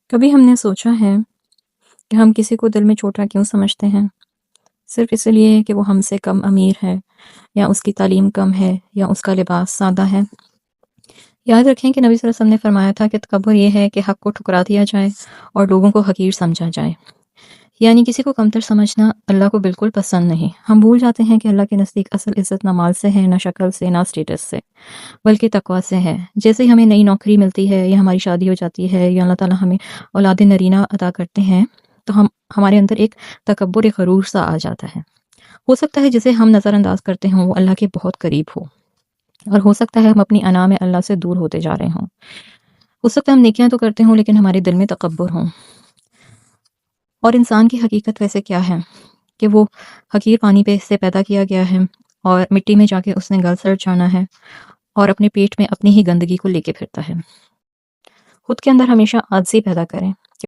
کبھی ہم نے سوچا ہے کہ ہم کسی کو دل میں چھوٹا کیوں سمجھتے ہیں؟ صرف اس لیے کہ وہ ہم سے کم امیر ہے، یا اس کی تعلیم کم ہے، یا اس کا لباس سادہ ہے۔ یاد رکھیں کہ نبی صلی اللہ علیہ وسلم نے فرمایا تھا کہ تکبر یہ ہے کہ حق کو ٹھکرا دیا جائے اور لوگوں کو حقیر سمجھا جائے۔ یعنی کسی کو کمتر سمجھنا اللہ کو بالکل پسند نہیں۔ ہم بھول جاتے ہیں کہ اللہ کے نزدیک اصل عزت نہ مال سے ہے، نہ شکل سے، نہ اسٹیٹس سے، بلکہ تقویٰ سے ہے۔ جیسے ہی ہمیں نئی نوکری ملتی ہے، یا ہماری شادی ہو جاتی ہے، یا اللہ تعالیٰ ہمیں اولاد نرینہ عطا کرتے ہیں، تو ہمارے اندر ایک تکبر، ایک غرور سا آ جاتا ہے۔ ہو سکتا ہے جسے ہم نظر انداز کرتے ہوں وہ اللہ کے بہت قریب ہو، اور ہو سکتا ہے ہم اپنی انا میں اللہ سے دور ہوتے جا رہے ہوں۔ ہو سکتا ہے ہم نیکیاں تو کرتے ہوں لیکن ہمارے دل میں تکبر ہوں۔ اور انسان کی حقیقت ویسے کیا ہے کہ وہ حقیر پانی پہ سے پیدا کیا گیا ہے، اور مٹی میں جا کے اس نے گل سڑ جانا ہے، اور اپنے پیٹ میں اپنی ہی گندگی کو لے کے پھرتا ہے۔ خود کے اندر ہمیشہ عاجزی پیدا کریں۔